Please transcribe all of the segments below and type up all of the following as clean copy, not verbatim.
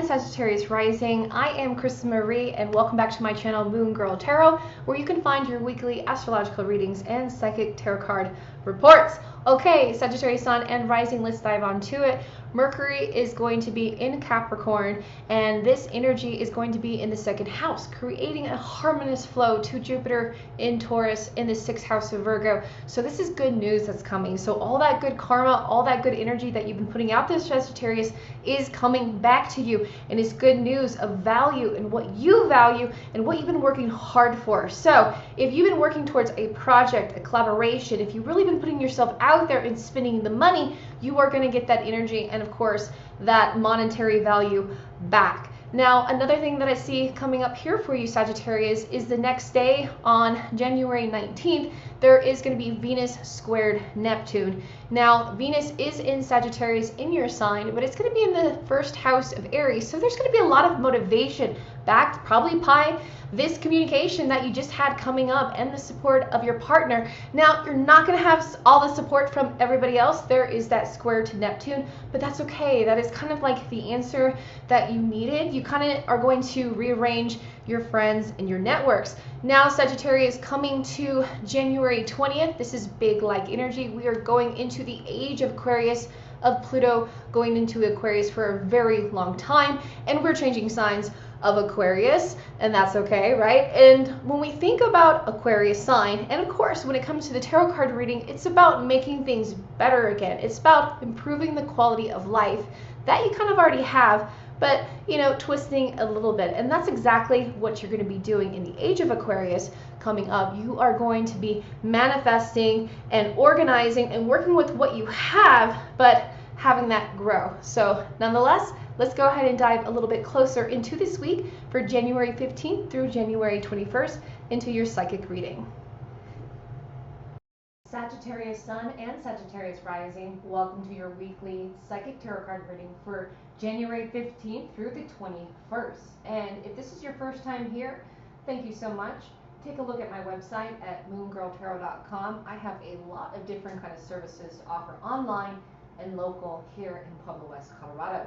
and Sagittarius Rising. I am Kristen Marie, and welcome back to my channel, Moon Girl Tarot, where you can find your weekly astrological readings and psychic tarot card reports. Okay, Sagittarius Sun and Rising, let's dive on to it. Mercury is going to be in Capricorn, and this energy is going to be in the second house, creating a harmonious flow to Jupiter in Taurus in the sixth house of Virgo. So this is good news that's coming. So all that good karma, all that good energy that you've been putting out there, Sagittarius, is coming back to you, and it's good news of value and what you value and what you've been working hard for. So if you've been working towards a project, a collaboration, if you've really been putting yourself out there and spending the money, you are going to get that energy and of course that monetary value back. Now, another thing that I see coming up here for you, Sagittarius, is the next day on January 19th, there is going to be Venus squared Neptune. Now, Venus is in Sagittarius in your sign, but it's going to be in the first house of Aries. So there's going to be a lot of motivation backed probably by this communication that you just had coming up and the support of your partner. Now, you're not going to have all the support from everybody else. There is that square to Neptune, but that's okay. That is kind of like the answer that you needed. You kind of are going to rearrange your friends and your networks. Now, Sagittarius, coming to January 20th, this is big like energy. We are going into the age of Aquarius, of Pluto going into Aquarius for a very long time, and we're changing signs of Aquarius, and that's okay, right? And when we think about Aquarius sign, and of course when it comes to the tarot card reading, it's about making things better again. It's about improving the quality of life that you kind of already have, but you know, twisting a little bit. And that's exactly what you're going to be doing in the age of Aquarius coming up. You are going to be manifesting and organizing and working with what you have, but having that grow. So nonetheless, let's go ahead and dive a little bit closer into this week for January 15th through January 21st into your psychic reading. Sagittarius Sun and Sagittarius Rising, welcome to your weekly psychic tarot card reading for January 15th through the 21st. And if this is your first time here, thank you so much. Take a look at my website at moongirltarot.com. I have a lot of different kind of services to offer online and local here in Pueblo West, Colorado.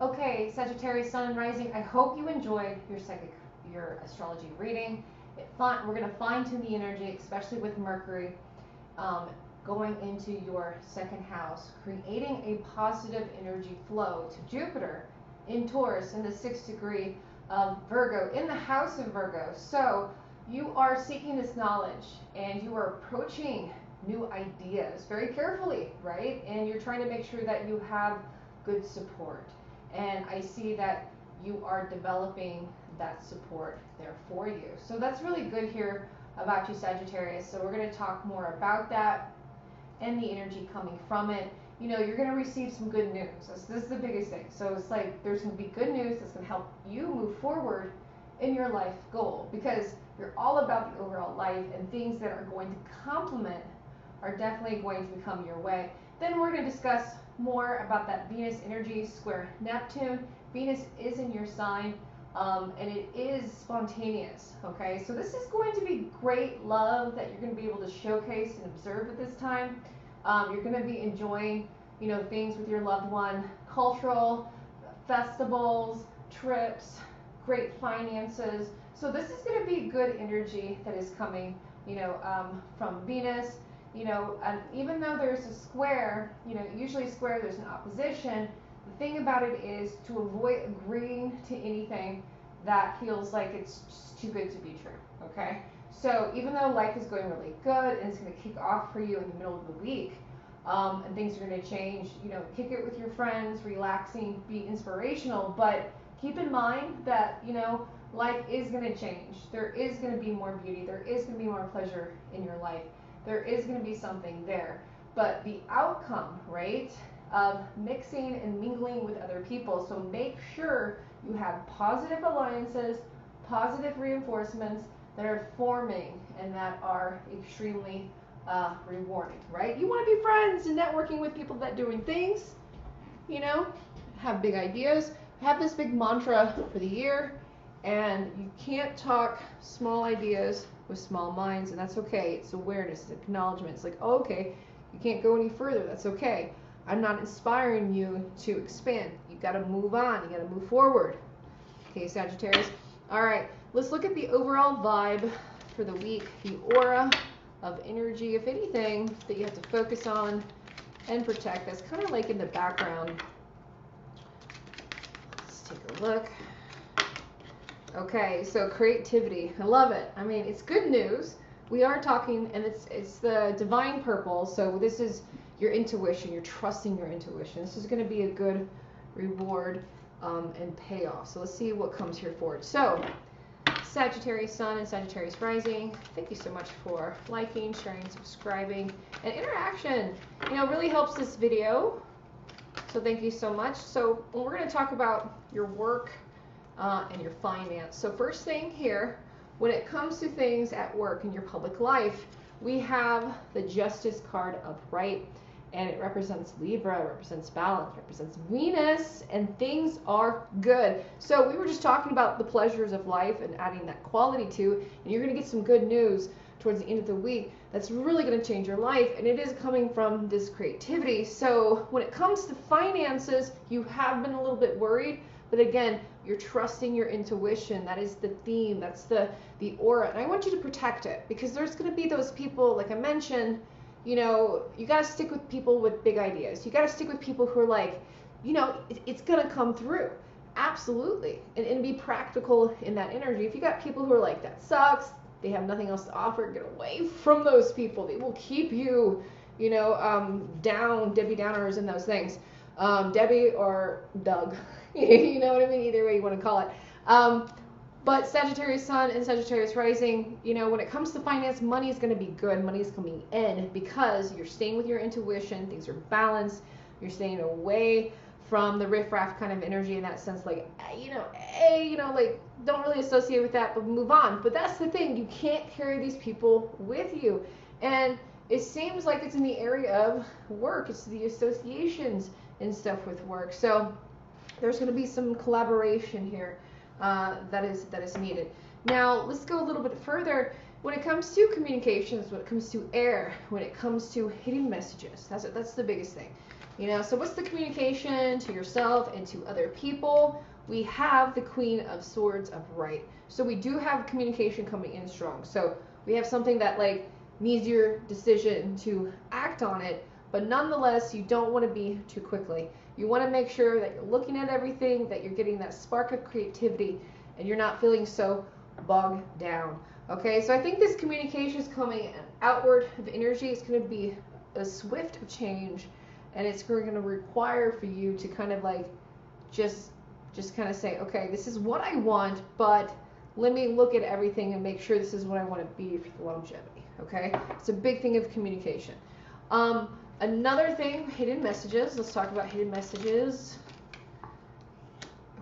Okay, Sagittarius Sun and Rising, I hope you enjoyed your astrology reading. We're going to fine-tune the energy, especially with Mercury going into your second house, creating a positive energy flow to Jupiter in Taurus in the 6th degree of Virgo, in the house of Virgo. So you are seeking this knowledge and you are approaching new ideas very carefully, right? And you're trying to make sure that you have good support. And I see that you are developing that support there for you. So that's really good here about you, Sagittarius. So we're going to talk more about that and the energy coming from it. You know, you're going to receive some good news. This is the biggest thing. So it's like there's going to be good news that's going to help you move forward in your life goal, because you're all about the overall life, and things that are going to complement are definitely going to come your way. Then we're going to discuss more about that Venus energy square Neptune. Venus is in your sign, and it is spontaneous, okay? So this is going to be great love that you're going to be able to showcase and observe at this time. You're going to be enjoying, you know, things with your loved one, cultural festivals, trips, great finances. So this is going to be good energy that is coming, you know, from Venus. You know, and even though there's a square, you know, usually a square there's an opposition, the thing about it is to avoid agreeing to anything that feels like it's just too good to be true, okay? So even though life is going really good and it's going to kick off for you in the middle of the week, and things are going to change, you know, kick it with your friends, relaxing, be inspirational, but keep in mind that, you know, life is going to change. There is going to be more beauty. There is going to be more pleasure in your life. There is going to be something there. But the outcome, right, of mixing and mingling with other people, so make sure you have positive alliances, positive reinforcements that are forming and that are extremely rewarding, right? You want to be friends and networking with people that are doing things, you know, have big ideas, have this big mantra for the year, and you can't talk small ideas with small minds, and that's okay. It's awareness, it's acknowledgement. It's like, oh, okay, you can't go any further. That's okay. I'm not inspiring you to expand. You got to move on. You got to move forward. Okay, Sagittarius. All right, let's look at the overall vibe for the week, the aura of energy, if anything, that you have to focus on and protect. That's kind of like in the background. Let's take a look. Okay, so creativity. I love it. I mean, it's good news. We are talking, and it's the divine purple, so this is your intuition. You're trusting your intuition. This is going to be a good reward and payoff. So let's see what comes here for it. So, Sagittarius Sun and Sagittarius Rising, thank you so much for liking, sharing, subscribing, and interaction. You know, really helps this video. So thank you so much. So we're going to talk about your work and your finance. So first thing here, when it comes to things at work in your public life, we have the Justice card upright, and it represents Libra, it represents balance, it represents Venus, and things are good. So we were just talking about the pleasures of life and adding that quality to, and you're going to get some good news towards the end of the week that's really going to change your life, and it is coming from this creativity. So when it comes to finances, you have been a little bit worried, but again, you're trusting your intuition. That is the theme, that's the aura, and I want you to protect it, because there's going to be those people, like I mentioned, you know, you got to stick with people with big ideas. You got to stick with people who are like, you know, it's going to come through. Absolutely. And be practical in that energy. If you got people who are like, that sucks, they have nothing else to offer, get away from those people. They will keep you, you know, down, Debbie Downers and those things. Debbie or Doug, you know what I mean? Either way you want to call it. But Sagittarius Sun and Sagittarius Rising, you know, when it comes to finance, money is going to be good. Money is coming in because you're staying with your intuition. Things are balanced. You're staying away from the riffraff kind of energy in that sense. Like, you know, like, don't really associate with that, but move on. But that's the thing. You can't carry these people with you. And it seems like it's in the area of work. It's the associations and stuff with work. So there's going to be some collaboration here. That is needed. Now let's go a little bit further. When it comes to communications, when it comes to air, when it comes to hidden messages, that's the biggest thing. You know, so what's the communication to yourself and to other people? We have the Queen of Swords upright. So we do have communication coming in strong. So we have something that like needs your decision to act on it, but nonetheless, you don't want to be too quickly. You want to make sure that you're looking at everything, that you're getting that spark of creativity, and you're not feeling so bogged down. Okay, so I think this communication is coming outward of energy. It's going to be a swift change, and it's going to require for you to kind of like just kind of say, okay, this is what I want, but let me look at everything and make sure this is what I want to be for the longevity. Okay, it's a big thing of communication. Another thing, hidden messages. Let's talk about hidden messages.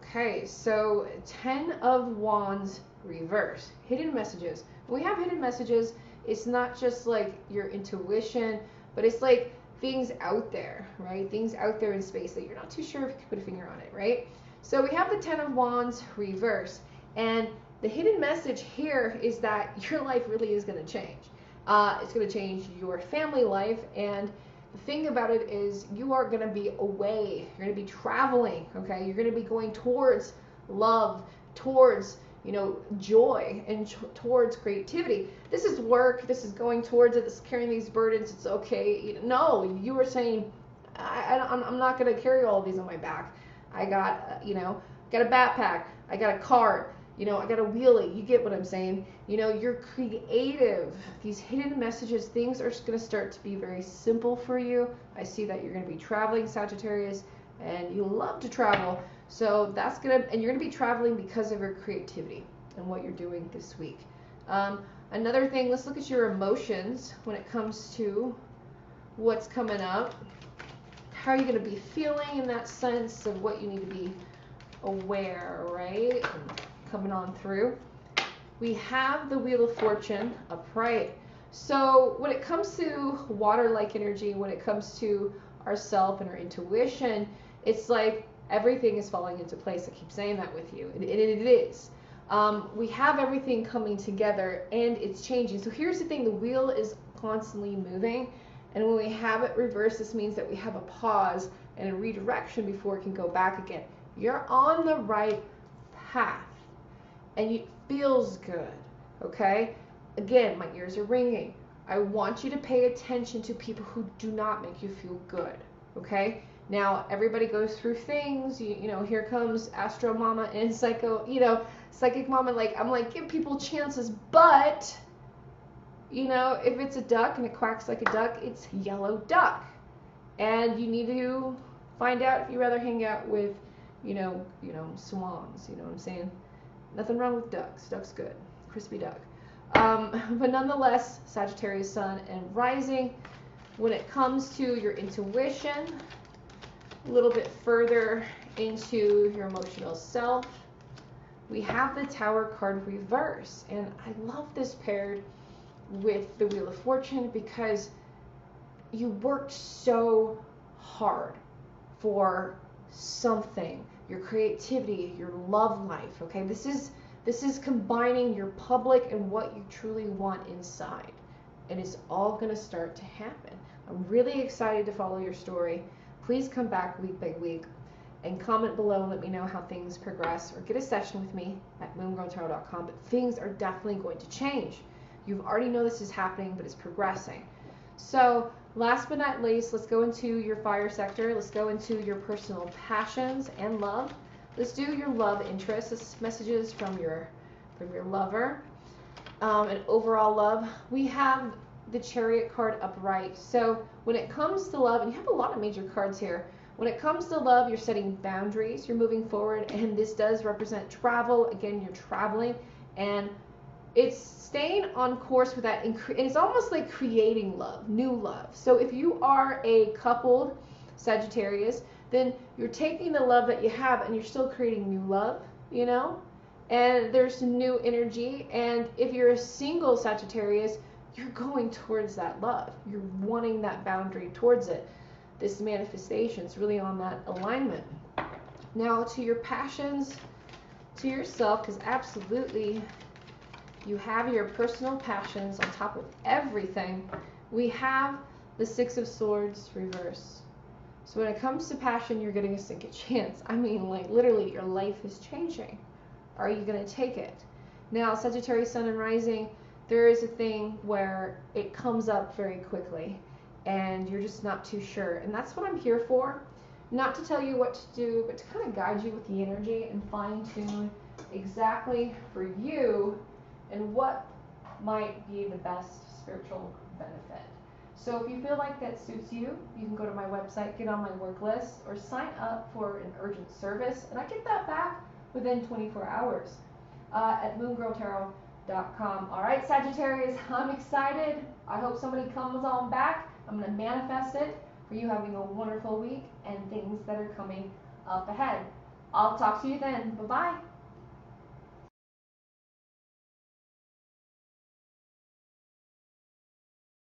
Okay, so 10 of Wands reverse. Hidden messages. When we have hidden messages, it's not just like your intuition, but it's like things out there, right? Things out there in space that you're not too sure if you can put a finger on it, right? So we have the 10 of Wands reverse. And the hidden message here is that your life really is going to change. It's going to change your family life, and the thing about it is you are going to be away. You're going to be traveling, okay? You're going to be going towards love, towards, you know, joy, and towards creativity. This is work. This is going towards it. This is carrying these burdens. It's okay. No, you were saying, I'm not going to carry all of these on my back. I got, you know, got a backpack. I got a cart. You know, I got a wheelie. You get what I'm saying. You know, you're creative. These hidden messages, things are going to start to be very simple for you. I see that you're going to be traveling, Sagittarius, and you love to travel. So that's going to, and you're going to be traveling because of your creativity and what you're doing this week. Another thing, let's look at your emotions when it comes to what's coming up. How are you going to be feeling in that sense of what you need to be aware, right? Coming on through. We have the Wheel of Fortune upright. So when it comes to water-like energy, when it comes to ourself and our intuition, it's like everything is falling into place. I keep saying that with you. It is. We have everything coming together and it's changing. So here's the thing, the wheel is constantly moving, and when we have it reversed, this means that we have a pause and a redirection before it can go back again. You're on the right path, and it feels good, okay? Again, my ears are ringing. I want you to pay attention to people who do not make you feel good, okay? Now, everybody goes through things, you know, here comes Astro Mama and Psychic Mama, like, I'm like, give people chances, but, you know, if it's a duck and it quacks like a duck, it's yellow duck. And you need to find out if you rather hang out with, you know, swans, you know what I'm saying? Nothing wrong with ducks. Duck's good. Crispy duck. But nonetheless, Sagittarius Sun and Rising, when it comes to your intuition, a little bit further into your emotional self, we have the Tower card reverse. And I love this paired with the Wheel of Fortune because you worked so hard for something, your creativity, your love life, okay? This is combining your public and what you truly want inside. And it's all going to start to happen. I'm really excited to follow your story. Please come back week by week and comment below and let me know how things progress, or get a session with me at moongirltarot.com. But things are definitely going to change. You already know this is happening, but it's progressing. So last but not least, let's go into your fire sector. Let's go into your personal passions and love. Let's do your love interests. This messages from your lover. And overall love. We have the Chariot card upright. So when it comes to love, and you have a lot of major cards here, when it comes to love, you're setting boundaries, you're moving forward, and this does represent travel. Again, you're traveling, and it's staying on course with that, and it's almost like creating love, new love. So if you are a coupled Sagittarius, then you're taking the love that you have and you're still creating new love, you know, and there's new energy. And if you're a single Sagittarius, you're going towards that love. You're wanting that boundary towards it. This manifestation is really on that alignment. Now to your passions, to yourself, because absolutely you have your personal passions on top of everything. We have the Six of Swords reverse. So when it comes to passion, you're getting a second chance. I mean, like, literally, your life is changing. Are you going to take it? Now, Sagittarius Sun and Rising, there is a thing where it comes up very quickly, and you're just not too sure. And that's what I'm here for. Not to tell you what to do, but to kind of guide you with the energy and fine-tune exactly for you and what might be the best spiritual benefit. So if you feel like that suits you, you can go to my website, get on my work list, or sign up for an urgent service, and I get that back within 24 hours at moongirltarot.com. All right, Sagittarius, I'm excited. I hope somebody comes on back. I'm going to manifest it for you having a wonderful week and things that are coming up ahead. I'll talk to you then. Bye-bye.